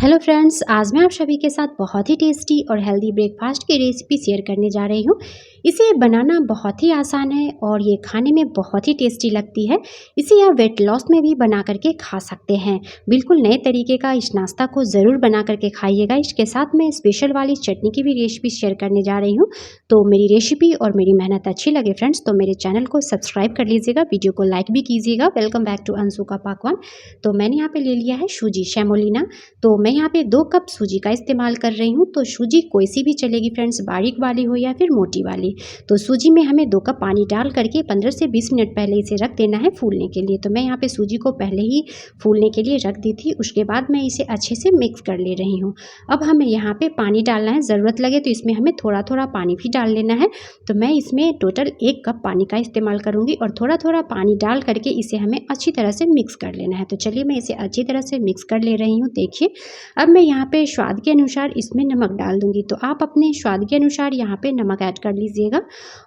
Hello friends, आज मैं आप सभी के साथ बहुत ही टेस्टी और हेल्दी ब्रेकफास्ट की रेसिपी शेयर करने जा रही हूँ। इसे बनाना बहुत ही आसान है और ये खाने में बहुत ही टेस्टी लगती है। इसे आप वेट लॉस में भी बना करके खा सकते हैं। बिल्कुल नए तरीके का इस नाश्ता को ज़रूर बना करके खाइएगा। इसके साथ मैं स्पेशल वाली चटनी की भी रेसिपी शेयर करने जा रही हूँ। तो मेरी रेसिपी और मेरी मेहनत अच्छी लगे फ्रेंड्स तो मेरे चैनल को सब्सक्राइब कर लीजिएगा, वीडियो को लाइक भी कीजिएगा। वेलकम बैक टू अंशु का पकवान। तो मैंने यहाँ पे ले लिया है सूजी सेमोलिना। तो मैं यहाँ पे 2 कप सूजी का इस्तेमाल कर रही हूँ। तो सूजी कोई सी भी चलेगी फ्रेंड्स, बारीक वाली हो या फिर मोटी वाली। तो सूजी में हमें 2 कप पानी डाल करके 15 से 20 मिनट पहले इसे रख देना है फूलने के लिए। तो मैं यहाँ पे सूजी को पहले ही फूलने के लिए रख दी थी। उसके बाद मैं इसे अच्छे से मिक्स कर ले रही हूँ। अब हमें यहाँ पे पानी डालना है, ज़रूरत लगे तो इसमें हमें थोड़ा थोड़ा पानी भी डाल लेना है। तो मैं इसमें टोटल 1 कप पानी का इस्तेमाल करूँगी और थोड़ा थोड़ा पानी डाल करके इसे हमें अच्छी तरह से मिक्स कर लेना है। तो चलिए मैं इसे अच्छी तरह से मिक्स कर ले रही हूँ। देखिए, अब मैं यहाँ पे स्वाद के अनुसार इसमें नमक डाल दूंगी। तो आप अपने स्वाद के अनुसार यहाँ पे नमक ऐड कर लीजिएगा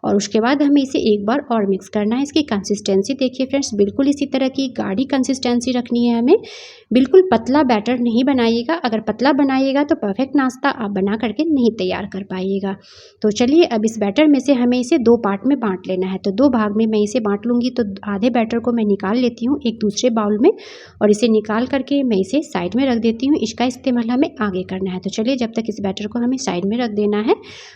और उसके बाद हमें इसे एक बार और मिक्स करना है। इसकी कंसिस्टेंसी देखिए फ्रेंड्स, बिल्कुल इसी तरह की गाढ़ी कंसिस्टेंसी रखनी है हमें। बिल्कुल पतला बैटर नहीं बनाइएगा। अगर पतला बनाइएगा तो परफेक्ट नाश्ता आप बना करके नहीं तैयार कर पाइएगा। तो चलिए अब इस बैटर में से हमें इसे 2 पार्ट में बांट लेना है। तो 2 भाग में मैं इसे बांट लूँगी। तो आधे बैटर को मैं निकाल लेती हूँ एक दूसरे बाउल में और इसे निकाल करके मैं इसे साइड में रख देती हूँ। इसका इस्तेमाल हमें आगे करना है। तो चलिए जब तक इस बैटर को हमें साइड में रख देना है।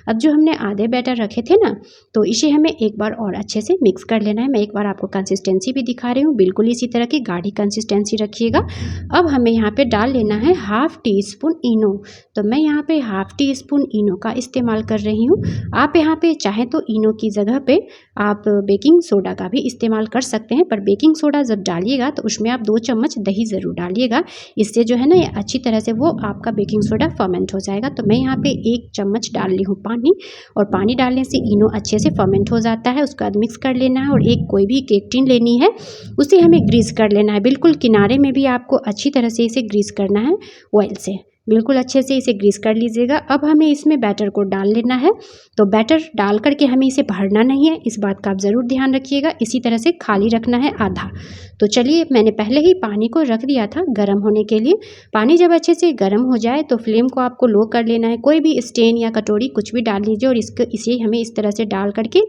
अब जो हमने आधे बैटर रखे थे ना, तो इसे हमें एक बार और अच्छे से मिक्स कर लेना है। मैं एक बार आपको कंसिस्टेंसी भी दिखा रही हूँ, बिल्कुल इसी तरह की गाढ़ी कंसिस्टेंसी रखिएगा। अब हमें यहाँ पे डाल लेना है हाफ टी स्पून इनो। तो मैं यहाँ पे हाफ टी स्पून इनो का इस्तेमाल कर रही हूँ। आप यहाँ पे चाहें तो इनो की जगह पे आप बेकिंग सोडा का भी इस्तेमाल कर सकते हैं, पर बेकिंग सोडा जब डालिएगा तो उसमें आप 2 चम्मच दही ज़रूर डालिएगा। इससे जो है ना, ये अच्छी तरह से वो आपका बेकिंग सोडा फर्मेंट हो जाएगा। तो मैं यहाँ पे 1 चम्मच डाल ली हूँ पानी, और पानी डालने से इनो अच्छे से फर्मेंट हो जाता है। उसके बाद मिक्स कर लेना है और एक कोई भी केक टिन लेनी है, उसे हमें ग्रीस कर लेना है। बिल्कुल किनारे में भी आपको अच्छी तरह से इसे ग्रीस करना है ऑयल से, बिल्कुल अच्छे से इसे ग्रीस कर लीजिएगा। अब हमें इसमें बैटर को डाल लेना है। तो बैटर डाल करके हमें इसे भरना नहीं है, इस बात का आप ज़रूर ध्यान रखिएगा। इसी तरह से खाली रखना है आधा। तो चलिए, मैंने पहले ही पानी को रख दिया था गर्म होने के लिए। पानी जब अच्छे से गर्म हो जाए तो फ्लेम को आपको लो कर लेना है। कोई भी स्टेन या कटोरी कुछ भी डाल लीजिए और इसे हमें इस तरह से डाल करके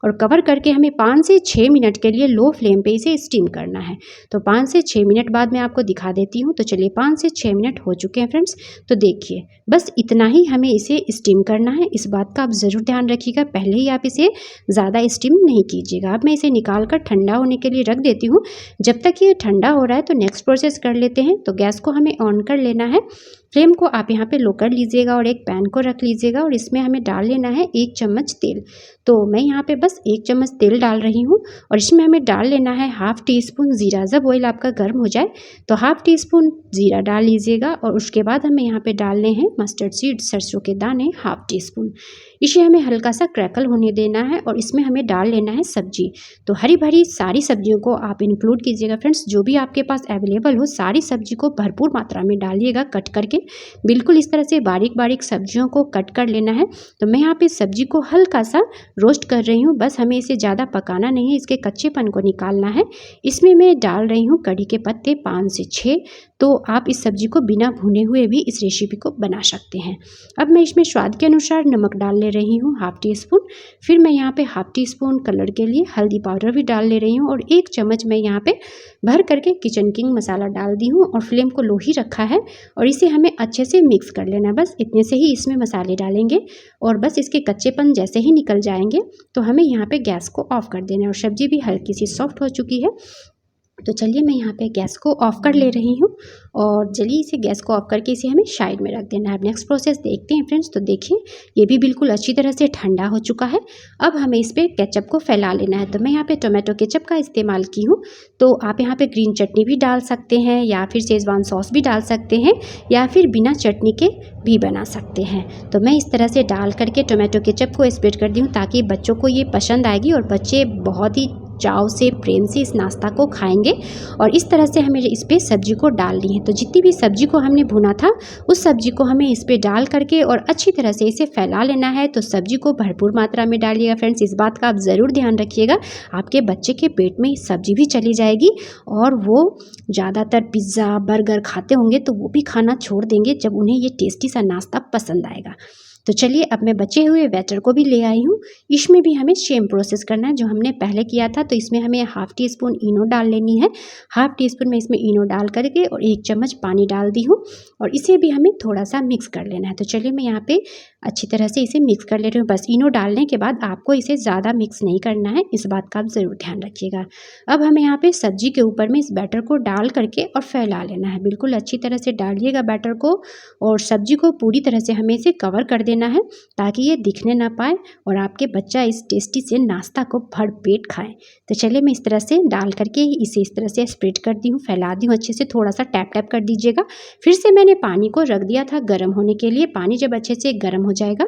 और कवर करके हमें 5 से 6 मिनट के लिए लो फ्लेम पे इसे स्टीम करना है। तो 5 से 6 मिनट बाद मैं आपको दिखा देती हूँ। तो चलिए 5 से 6 मिनट हो चुके हैं फ्रेंड्स। तो देखिए, बस इतना ही हमें इसे स्टीम करना है। इस बात का आप ज़रूर ध्यान रखिएगा, पहले ही आप इसे ज़्यादा स्टीम नहीं कीजिएगा। अब मैं इसे निकाल कर ठंडा होने के लिए रख देती हूँ। जब तक ये ठंडा हो रहा है तो नेक्स्ट प्रोसेस कर लेते हैं। तो गैस को हमें ऑन कर लेना है। फ्लेम को आप यहाँ पे लो कर लीजिएगा और एक पैन को रख लीजिएगा और इसमें हमें डाल लेना है 1 चम्मच तेल। तो मैं यहाँ पे बस 1 चम्मच तेल डाल रही हूँ और इसमें हमें डाल लेना है हाफ टी स्पून जीरा। जब ऑयल आपका गर्म हो जाए तो हाफ टी स्पून जीरा डाल लीजिएगा और उसके बाद हमें यहाँ पे डालने हैं मस्टर्ड सीड, सरसों के दाने हाफ टी स्पून। इसे हमें हल्का सा क्रैकल होने देना है और इसमें हमें डाल लेना है सब्जी। तो हरी भरी सारी सब्जियों को आप इंक्लूड कीजिएगा फ्रेंड्स, जो भी आपके पास अवेलेबल हो सारी सब्जी को भरपूर मात्रा में डालिएगा कट करके। बिल्कुल इस तरह से बारीक बारीक सब्जियों को कट कर लेना है। तो मैं यहाँ पे सब्जी को हल्का सा रोस्ट कर रही हूँ, बस हमें इसे ज़्यादा पकाना नहीं है, इसके कच्चेपन को निकालना है। इसमें मैं डाल रही हूँ कड़ी के पत्ते 5 से 6। तो आप इस सब्जी को बिना भुने हुए भी इस रेसिपी को बना सकते हैं। अब मैं इसमें स्वाद के अनुसार नमक डाल ले रही हूँ हाफ टी स्पून। फिर मैं यहाँ पे हाफ टी स्पून कलर के लिए हल्दी पाउडर भी डाल ले रही हूँ और 1 चम्मच मैं यहाँ पे भर करके किचन किंग मसाला डाल दी हूँ और फ्लेम को लो ही रखा है और इसे हमें अच्छे से मिक्स कर लेना है। बस इतने से ही इसमें मसाले डालेंगे और बस इसके कच्चेपन जैसे ही निकल जाएंगे तो हमें यहाँ पे गैस को ऑफ कर देना है। और सब्जी भी हल्की सी सॉफ्ट हो चुकी है। तो चलिए मैं यहाँ पे गैस को ऑफ कर ले रही हूँ और चलिए इसे गैस को ऑफ करके इसे हमें साइड में रख देना है। अब नेक्स्ट प्रोसेस देखते हैं फ्रेंड्स। तो देखिए, ये भी बिल्कुल अच्छी तरह से ठंडा हो चुका है। अब हमें इस पर केचप को फैला लेना है। तो मैं यहाँ पे टोमेटो केचप का इस्तेमाल की हूँ। तो आप यहाँ पे ग्रीन चटनी भी डाल सकते हैं या फिर शेजवान सॉस भी डाल सकते हैं या फिर बिना चटनी के भी बना सकते हैं। तो मैं इस तरह से डाल करके टोमेटो केचप को स्प्रेड कर दी हूँ ताकि बच्चों को ये पसंद आएगी और बच्चे बहुत ही चाव से, प्रेम से इस नाश्ता को खाएंगे। और इस तरह से हमें इस पर सब्जी को डालनी है। तो जितनी भी सब्जी को हमने भुना था उस सब्जी को हमें इस पर डाल करके और अच्छी तरह से इसे फैला लेना है। तो सब्जी को भरपूर मात्रा में डालिएगा फ्रेंड्स, इस बात का आप ज़रूर ध्यान रखिएगा। आपके बच्चे के पेट में सब्जी भी चली जाएगी और वो ज़्यादातर पिज़्ज़ा बर्गर खाते होंगे तो वो भी खाना छोड़ देंगे जब उन्हें ये टेस्टी सा नाश्ता पसंद आएगा। तो चलिए अब मैं बचे हुए बैटर को भी ले आई हूँ। इसमें भी हमें सेम प्रोसेस करना है जो हमने पहले किया था। तो इसमें हमें हाफ़ टी स्पून इनो डाल लेनी है। हाफ़ टी स्पून में इसमें इनो डाल करके और 1 चम्मच पानी डाल दी हूँ और इसे भी हमें थोड़ा सा मिक्स कर लेना है। तो चलिए मैं यहाँ पे अच्छी तरह से इसे मिक्स कर ले रही हूँ। बस इनो डालने के बाद आपको इसे ज़्यादा मिक्स नहीं करना है, इस बात का आप ज़रूर ध्यान रखिएगा। अब हमें यहाँ पे सब्जी के ऊपर में इस बैटर को डाल करके और फैला लेना है। बिल्कुल अच्छी तरह से डालिएगा बैटर को और सब्जी को पूरी तरह से हमें इसे कवर कर देना है ताकि ये दिखने ना पाए और आपके बच्चा इस टेस्टी से नाश्ता को भर पेट खाएं। तो चलिए मैं इस तरह से डाल करके इसे इस तरह से स्प्रेड कर दी हूँ, फैला दी हूँ अच्छे से। थोड़ा सा टैप टैप कर दीजिएगा। फिर से मैंने पानी को रख दिया था गर्म होने के लिए। पानी जब अच्छे से गर्म हो जाएगा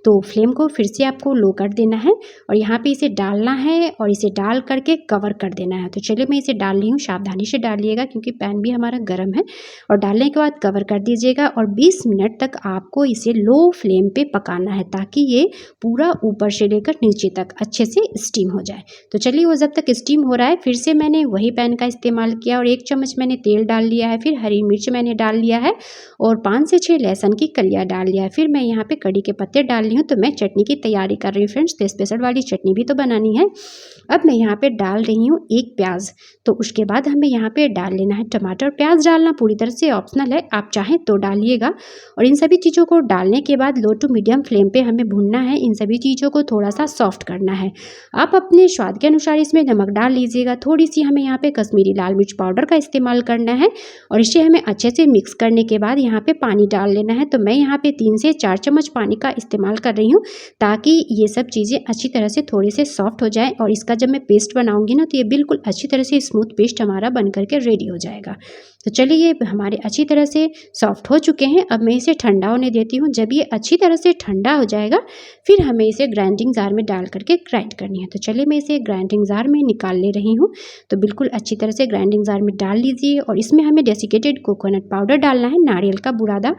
तो फ्लेम को फिर से आपको लो कर देना है और यहाँ पे इसे डालना है और इसे डाल करके कवर कर देना है। तो चलिए मैं इसे डाल रही हूँ, सावधानी से डालिएगा क्योंकि पैन भी हमारा गर्म है। और डालने के बाद कवर कर दीजिएगा और 20 मिनट तक आपको इसे लो फ्लेम पे पकाना है ताकि ये पूरा ऊपर से लेकर नीचे तक अच्छे से स्टीम हो जाए। तो चलिए वो जब तक स्टीम हो रहा है फिर से मैंने वही पैन का इस्तेमाल किया और 1 चम्मच मैंने तेल डाल लिया है। फिर हरी मिर्च मैंने डाल लिया है और 5 से 6 लहसुन की कलियाँ डाल लिया है। फिर मैं यहाँ पे कड़ी के पत्ते डाल रही हूँ। तो मैं चटनी की तैयारी कर रही हूँ फ्रेंड्स, तो स्पेशल वाली चटनी भी तो बनानी है। अब मैं यहाँ पे डाल रही हूँ 1 प्याज। तो उसके बाद हमें यहाँ पे डाल लेना है टमाटर। प्याज डालना पूरी तरह से ऑप्शनल है, आप चाहें तो डालिएगा। और इन सभी चीज़ों को डालने के बाद लो टू मीडियम फ्लेम पे हमें भूनना है। इन सभी चीज़ों को थोड़ा सा सॉफ्ट करना है। आप अपने स्वाद के अनुसार इसमें नमक डाल लीजिएगा। थोड़ी सी हमें यहाँ पे कश्मीरी लाल मिर्च पाउडर का इस्तेमाल करना है और इसे हमें अच्छे से मिक्स करने के बाद यहाँ पे पानी डाल लेना है। तो मैं यहाँ पे 3 से 4 चम्मच पानी का इस्तेमाल कर रही हूँ ताकि ये सब चीज़ें अच्छी तरह से थोड़ी से सॉफ्ट हो जाए और इसका जब मैं पेस्ट बनाऊंगी ना तो ये बिल्कुल अच्छी तरह से स्मूथ पेस्ट हमारा बन करके रेडी हो जाएगा। तो चलिए ये हमारे अच्छी तरह से सॉफ्ट हो चुके हैं। अब मैं इसे ठंडा होने देती हूँ। जब ये अच्छी तरह से ठंडा हो जाएगा फिर हमें इसे ग्राइंडिंग जार में डाल करके ग्राइंड करनी है। तो चलिए मैं इसे ग्राइंडिंग जार में निकाल ले रही हूँ। तो बिल्कुल अच्छी तरह से ग्राइंडिंग जार में डाल लीजिए और इसमें हमें डेसिकेटेड कोकोनट पाउडर डालना है, नारियल का बुरादा।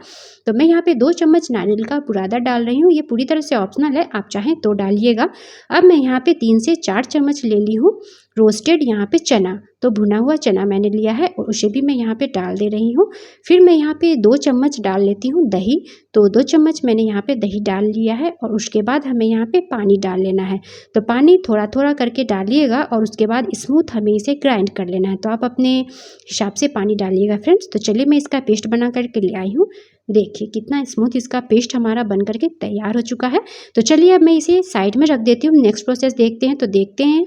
तो मैं यहाँ पे 2 चम्मच नारियल का बुरादा डाल रही हूँ। ये पूरी तरह से ऑप्शनल है, आप चाहें तो डालिएगा। अब मैं यहाँ पे 3 से 4 चम्मच ले ली हूँ रोस्टेड यहाँ पे चना। तो भुना हुआ चना मैंने लिया है और उसे भी मैं यहाँ पे डाल दे रही हूँ। फिर मैं यहाँ पे 2 चम्मच डाल लेती हूँ दही। तो 2 चम्मच मैंने यहाँ पे दही डाल लिया है और उसके बाद हमें यहाँ पे पानी डाल लेना है। तो पानी थोड़ा थोड़ा करके डालिएगा और उसके बाद स्मूथ हमें इसे ग्राइंड कर लेना है। तो आप अपने हिसाब से पानी डालिएगा फ्रेंड्स। तो चलिए मैं इसका पेस्ट बना करके ले आई हूँ। देखिए कितना स्मूथ इसका पेस्ट हमारा बन करके तैयार हो चुका है। तो चलिए अब मैं इसे साइड में रख देती हूँ। नेक्स्ट प्रोसेस देखते हैं। तो देखते हैं,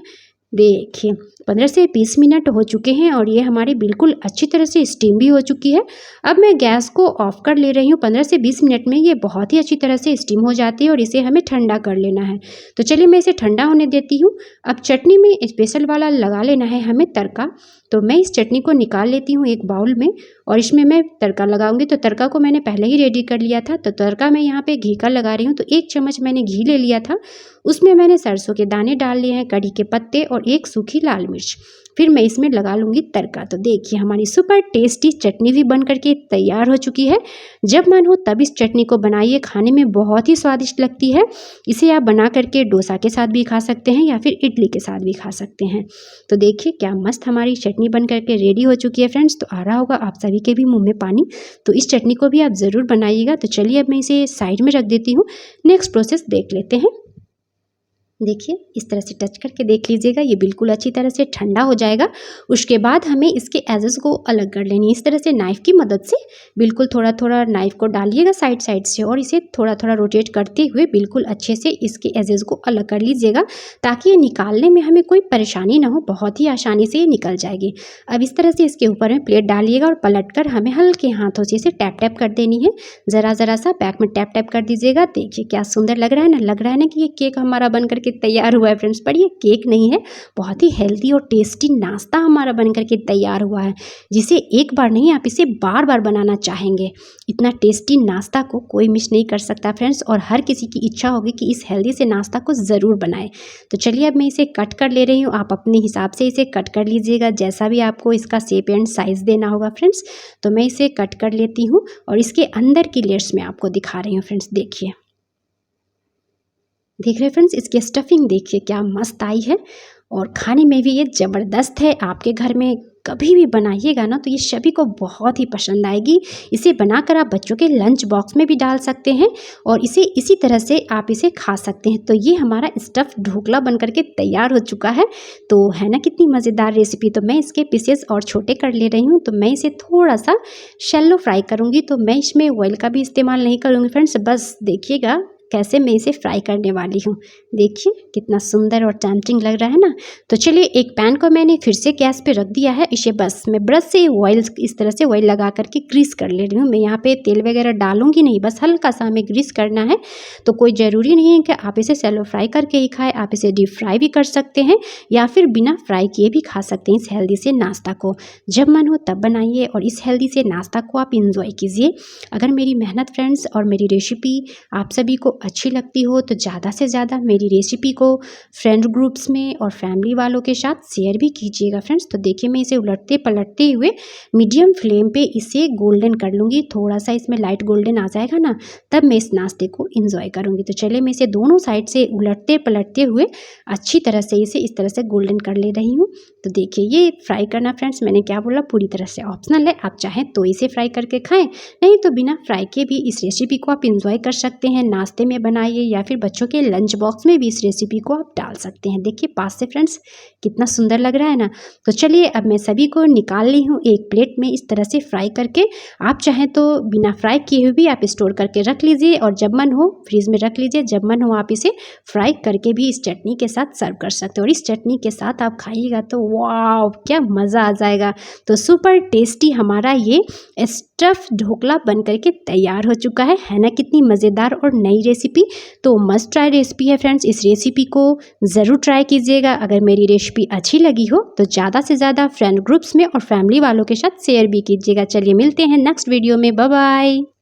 देखिए 15 से 20 मिनट हो चुके हैं और ये हमारी बिल्कुल अच्छी तरह से स्टीम भी हो चुकी है। अब मैं गैस को ऑफ कर ले रही हूँ। 15 से 20 मिनट में ये बहुत ही अच्छी तरह से स्टीम हो जाती है और इसे हमें ठंडा कर लेना है। तो चलिए मैं इसे ठंडा होने देती हूँ। अब चटनी में स्पेशल वाला लगा लेना है हमें तड़का। तो मैं इस चटनी को निकाल लेती हूँ एक बाउल में और इसमें मैं तड़का लगाऊंगी। तो तड़का को मैंने पहले ही रेडी कर लिया था। तो तड़का मैं यहाँ पे घी का लगा रही हूँ। तो 1 चम्मच मैंने घी ले लिया था, उसमें मैंने सरसों के दाने डाल लिए हैं, कड़ी के पत्ते और 1 सूखी लाल मिर्च। फिर मैं इसमें लगा लूँगी तड़का। तो देखिए हमारी सुपर टेस्टी चटनी भी बन करके तैयार हो चुकी है। जब मन हो तब इस चटनी को बनाइए, खाने में बहुत ही स्वादिष्ट लगती है। इसे आप बना करके डोसा के साथ भी खा सकते हैं या फिर इडली के साथ भी खा सकते हैं। तो देखिए क्या मस्त हमारी चटनी बन करके रेडी हो चुकी है फ्रेंड्स। तो आ रहा होगा आप सभी के भी मुँह में पानी। तो इस चटनी को भी आप ज़रूर बनाइएगा। तो चलिए अब मैं इसे साइड में रख देती हूँ। नेक्स्ट प्रोसेस देख लेते हैं। देखिए इस तरह से टच करके देख लीजिएगा, ये बिल्कुल अच्छी तरह से ठंडा हो जाएगा। उसके बाद हमें इसके एजेस को अलग कर लेनी है। इस तरह से नाइफ़ की मदद से बिल्कुल थोड़ा थोड़ा नाइफ़ को डालिएगा साइड साइड से और इसे थोड़ा थोड़ा रोटेट करते हुए बिल्कुल अच्छे से इसके एजेस को अलग कर लीजिएगा ताकि ये निकालने में हमें कोई परेशानी ना हो, बहुत ही आसानी से ये निकल जाएगी। अब इस तरह से इसके ऊपर में प्लेट डालिएगा और पलट कर हमें हल्के हाथों से इसे टैप टैप कर देनी है। ज़रा ज़रा सा बैक में टैप टैप कर दीजिएगा। देखिए क्या सुंदर लग रहा है ना, लग रहा है ना कि ये केक हमारा बनकर करके तैयार हुआ है फ्रेंड्स, पर ये केक नहीं है, बहुत ही हेल्दी और टेस्टी नाश्ता हमारा बन करके तैयार हुआ है, जिसे एक बार नहीं आप इसे बार बार बनाना चाहेंगे। इतना टेस्टी नाश्ता को कोई मिस नहीं कर सकता फ्रेंड्स, और हर किसी की इच्छा होगी कि इस हेल्दी से नाश्ता को ज़रूर बनाएं। तो चलिए अब मैं इसे कट कर ले रही हूँ, आप अपने हिसाब से इसे कट कर लीजिएगा, जैसा भी आपको इसका शेप एंड साइज़ देना होगा फ्रेंड्स। तो मैं इसे कट कर लेती हूँ और इसके अंदर की लेयर्स मैं आपको दिखा रही हूँ फ्रेंड्स। देखिए, देख रहे हैं फ्रेंड्स, इसकी स्टफिंग देखिए क्या मस्त आई है, और खाने में भी ये ज़बरदस्त है। आपके घर में कभी भी बनाइएगा ना तो ये सभी को बहुत ही पसंद आएगी। इसे बनाकर आप बच्चों के लंच बॉक्स में भी डाल सकते हैं और इसे इसी तरह से आप इसे खा सकते हैं। तो ये हमारा स्टफ़ ढोकला बन करके तैयार हो चुका है। तो है ना कितनी मज़ेदार रेसिपी। तो मैं इसके पीसेस और छोटे कर ले रही हूँ। तो मैं इसे थोड़ा सा शैलो फ्राई करूँगी। तो मैं इसमें ऑयल का भी इस्तेमाल नहीं करूँगी फ्रेंड्स, बस देखिएगा कैसे मैं इसे फ्राई करने वाली हूँ। देखिए कितना सुंदर और टेम्पटिंग लग रहा है ना। तो चलिए एक पैन को मैंने फिर से गैस पे रख दिया है। इसे बस मैं ब्रश से ऑयल इस तरह से ऑयल लगा करके ग्रीस कर ले रही हूँ। मैं यहाँ पे तेल वगैरह डालूंगी नहीं, बस हल्का सा हमें ग्रीस करना है। तो कोई ज़रूरी नहीं है कि आप इसे सैलो फ्राई करके ही खाएं, आप इसे डीप फ्राई भी कर सकते हैं या फिर बिना फ्राई किए भी खा सकते हैं इस हेल्दी से नाश्ता को। जब मन हो तब बनाइए और इस हेल्दी से नाश्ता को आप इंजॉय कीजिए। अगर मेरी मेहनत फ्रेंड्स और मेरी रेसिपी आप सभी को अच्छी लगती हो तो ज़्यादा से ज़्यादा मेरी रेसिपी को फ्रेंड ग्रुप्स में और फैमिली वालों के साथ शेयर भी कीजिएगा फ्रेंड्स। तो देखिए मैं इसे उलटते पलटते हुए मीडियम फ्लेम पे इसे गोल्डन कर लूँगी। थोड़ा सा इसमें लाइट गोल्डन आ जाएगा ना, तब मैं इस नाश्ते को इंजॉय करूँगी। तो चलिए मैं इसे दोनों साइड से उलटते पलटते हुए अच्छी तरह से इसे इस तरह से गोल्डन कर ले रही हूँ। तो देखिए ये फ्राई करना फ्रेंड्स मैंने क्या बोला, पूरी तरह से ऑप्शनल है। आप चाहें तो इसे फ्राई करके खाएं, नहीं तो बिना फ्राई के भी इस रेसिपी को आप इंजॉय कर सकते हैं। नाश्ते में बनाइए या फिर बच्चों के लंच बॉक्स में भी इस रेसिपी को आप डाल सकते हैं। देखिए पास से फ्रेंड्स कितना सुंदर लग रहा है ना। तो चलिए अब मैं सभी को निकाल ली हूँ एक प्लेट में इस तरह से फ्राई करके। आप चाहें तो बिना फ्राई किए हुए भी आप स्टोर करके रख लीजिए और जब मन हो फ्रीज में रख लीजिए। जब मन हो आप इसे फ्राई करके भी इस चटनी के साथ सर्व कर सकते हो और इस चटनी के साथ आप खाइएगा तो वाह क्या मज़ा आ जाएगा। तो सुपर टेस्टी हमारा ये स्टफ़ ढोकला बन करके तैयार हो चुका है ना कितनी मज़ेदार और नई रेसिपी। तो मस्ट ट्राई रेसिपी है फ्रेंड्स, इस रेसिपी को ज़रूर ट्राई कीजिएगा। अगर मेरी रेसिपी अच्छी लगी हो तो ज़्यादा से ज़्यादा फ्रेंड ग्रुप्स में और फैमिली वालों के साथ शेयर भी कीजिएगा। चलिए मिलते हैं नेक्स्ट वीडियो में, बाय बाय।